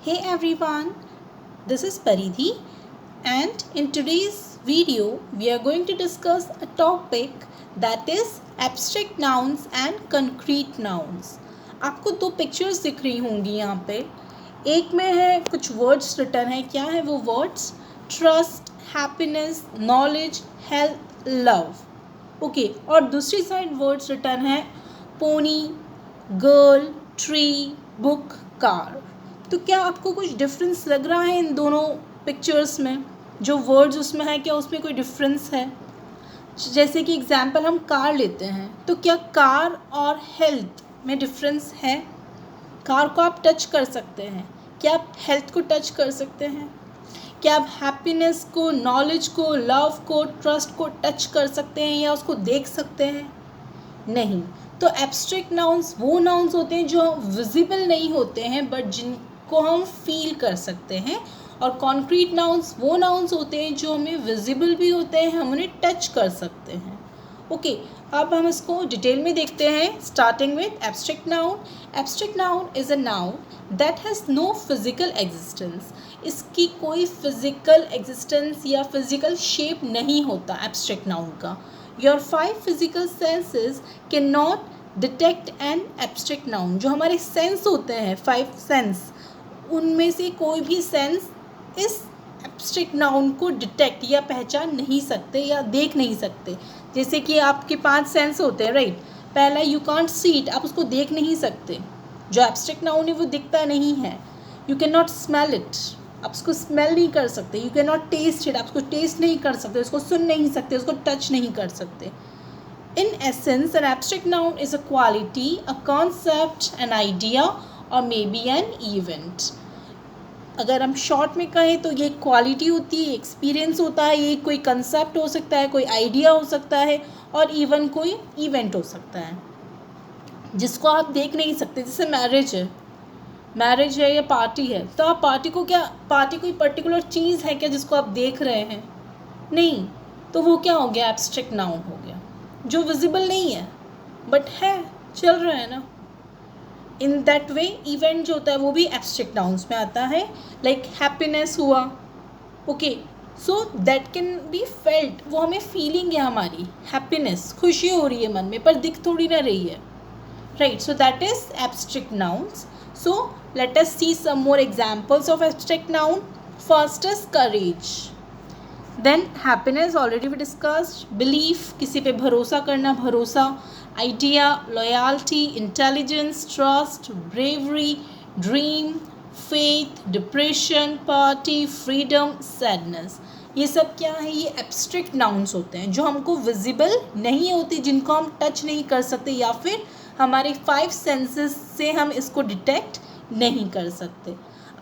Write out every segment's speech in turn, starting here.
Hey everyone, this is Paridhi, and in today's video we are going to discuss a topic that is abstract nouns and concrete nouns. आपको दो pictures दिख रही होंगी यहाँ पे. एक में है कुछ वर्ड्स रिटर्न है. क्या है वो words? Trust, happiness, knowledge, health, love. Okay, और दूसरी साइड वर्ड्स रिटर्न है pony, girl, tree, book, car. तो क्या आपको कुछ डिफरेंस लग रहा है इन दोनों पिक्चर्स में? जो वर्ड्स उसमें है क्या उसमें कोई डिफरेंस है? जैसे कि एग्जांपल हम कार लेते हैं, तो क्या कार और हेल्थ में डिफरेंस है? कार को आप टच कर सकते हैं, क्या आप हेल्थ को टच कर सकते हैं? क्या आप हैप्पीनेस को, नॉलेज को, लव को, ट्रस्ट को टच कर सकते हैं या उसको देख सकते हैं? नहीं. तो एब्स्ट्रैक्ट नाउन्स वो नाउन्स होते हैं जो विजिबल नहीं होते हैं बट जिनको हम फील कर सकते हैं, और कॉन्क्रीट नाउन्स वो नाउन्स होते हैं जो हमें विजिबल भी होते हैं, हम उन्हें टच कर सकते हैं. ओके, अब हम इसको डिटेल में देखते हैं. Starting with abstract noun. Abstract noun is a noun that has no physical existence. इसकी कोई फिजिकल एग्जिस्टेंस या फिजिकल शेप नहीं होता एब्स्ट्रैक्ट नाउन का. Your 5 physical senses cannot detect an abstract noun. जो हमारे सेंस होते हैं 5 सेंस, उनमें से कोई भी सेंस इस एब्स्ट्रैक्ट नाउन को डिटेक्ट या पहचान नहीं सकते या देख नहीं सकते. जैसे कि आपके 5 सेंस होते हैं, राइट. पहला यू कांट सी इट, आप उसको देख नहीं सकते. जो एब्स्ट्रैक्ट नाउन है वो दिखता नहीं है. You can not smell it, आप उसको स्मेल नहीं कर सकते. You can not taste it, आप उसको टेस्ट नहीं कर सकते, उसको सुन नहीं सकते, उसको टच नहीं कर सकते. In essence an abstract noun is a quality, a concept, an idea और मे बी एन इवेंट. अगर हम शॉर्ट में कहें तो ये क्वालिटी होती है, एक्सपीरियंस होता है, ये कोई कंसेप्ट हो सकता है, कोई आइडिया हो सकता है, और इवन कोई इवेंट हो सकता है जिसको आप देख नहीं सकते. जैसे मैरिज है या पार्टी है, तो आप पार्टी कोई पर्टिकुलर चीज़ है क्या जिसको आप देख रहे हैं? नहीं. तो वो क्या हो गया? एब्स्ट्रैक्ट नाउन हो गया, जो विजिबल नहीं है बट है, चल रहा है ना. इन दैट वे इवेंट जो होता है वो भी एब्स्ट्रैक्ट नाउन्स में आता है. लाइक हैप्पीनेस हुआ, okay, so that can be felt. वो हमें फीलिंग है हमारी, हैप्पीनेस, खुशी हो रही है मन में पर दिख थोड़ी ना रही है, right. So that is abstract nouns. So let us see some more examples of abstract noun. First is courage. Then happiness already we discussed. Belief, किसी पे भरोसा करना, भरोसा. Idea, loyalty, intelligence, trust, bravery, dream, faith, depression, party, freedom, sadness. ये सब क्या है? ये एब्स्ट्रैक्ट नाउन्स होते हैं जो हमको विजिबल नहीं होते, जिनको हम टच नहीं कर सकते या फिर हमारे 5 सेंसेस से हम इसको डिटेक्ट नहीं कर सकते.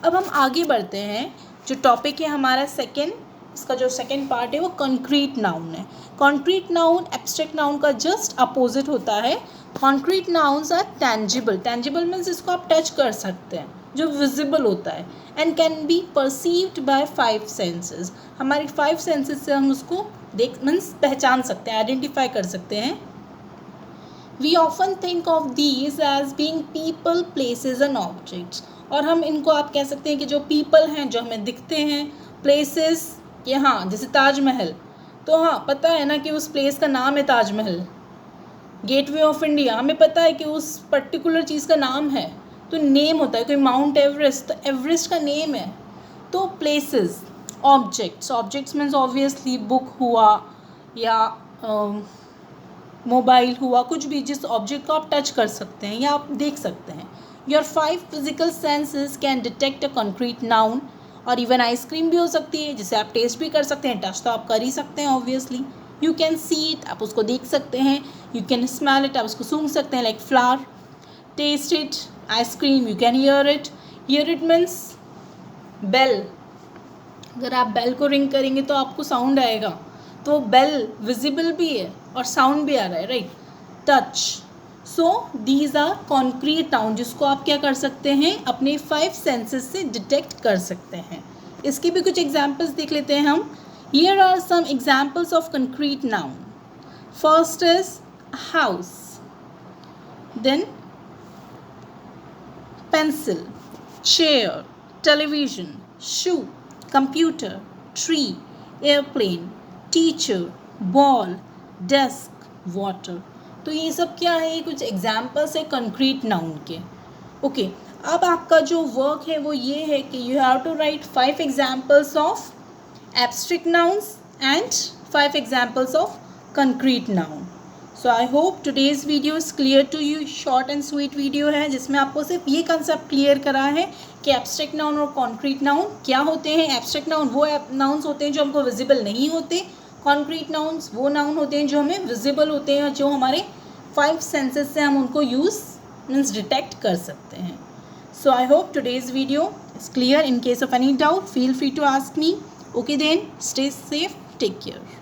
अब हम आगे बढ़ते हैं. जो टॉपिक है हमारा सेकेंड, इसका जो सेकेंड पार्ट है वो कॉन्क्रीट नाउन है. कॉन्क्रीट नाउन एब्स्ट्रैक्ट नाउन का जस्ट अपोजिट होता है. Concrete nouns are tangible. Tangible means इसको आप टच कर सकते हैं, जो विजिबल होता है, and can be perceived bye 5 senses. हमारी 5 सेंसेस से हम उसको मीन्स पहचान सकते हैं, आइडेंटिफाई कर सकते हैं. We often think of these as being people, places and objects. और हम इनको आप कह सकते हैं कि जो people हैं, जो हमें दिखते हैं, places, कि हाँ जैसे ताजमहल, तो हाँ पता है ना कि उस place का नाम है ताजमहल. गेटवे ऑफ इंडिया, हमें पता है कि उस पर्टिकुलर चीज़ का नाम है, तो नेम होता है. कोई माउंट एवरेस्ट, तो एवरेस्ट का नेम है. तो places. Objects means obviously book हुआ या मोबाइल हुआ, कुछ भी जिस ऑब्जेक्ट को आप टच कर सकते हैं या आप देख सकते हैं. Your 5 physical senses can detect a concrete noun. और इवन आइसक्रीम भी हो सकती है जिसे आप टेस्ट भी कर सकते हैं. टच तो आप कर ही सकते हैं obviously. You can see it, आप उसको देख सकते हैं. यू कैन स्मेल इट, आप उसको सूंघ सकते हैं, like flower. Taste it, ice cream. You can hear it means bell. अगर आप बेल को रिंग करेंगे तो आपको साउंड आएगा, तो बेल विजिबल भी है और साउंड भी आ रहा है, right. Touch. So these are concrete noun जिसको आप क्या कर सकते हैं, अपने 5 सेंसेस से डिटेक्ट कर सकते हैं. इसके भी कुछ एग्जाम्पल्स देख लेते हैं हम. Here are some examples of concrete noun. First is house, then pencil, chair, television, shoe, computer, tree, airplane, teacher, ball, desk, water. तो ये सब क्या है, कुछ एग्जाम्पल्स है कंक्रीट नाउन के. ओके, अब आपका जो वर्क है वो ये है कि you have to write 5 examples of abstract nouns and 5 examples of concrete noun. So I hope today's video is clear to you. Short and sweet video है जिसमें आपको सिर्फ ये कंसेप्ट क्लियर करा है कि एब्स्ट्रैक्ट नाउन और कॉन्क्रीट नाउन क्या होते हैं. एब्स्ट्रैक्ट नाउन वो नाउन्स होते हैं जो हमको विजिबल नहीं होते. कॉन्क्रीट नाउन्स वो नाउन होते हैं जो हमें विजिबल होते हैं, जो हमारे 5 सेंसेस से हम उनको यूज़ मीन्स डिटेक्ट कर सकते हैं. So I hope today's video is clear. In case of any doubt, feel free to ask me. Okay then, stay safe, take care.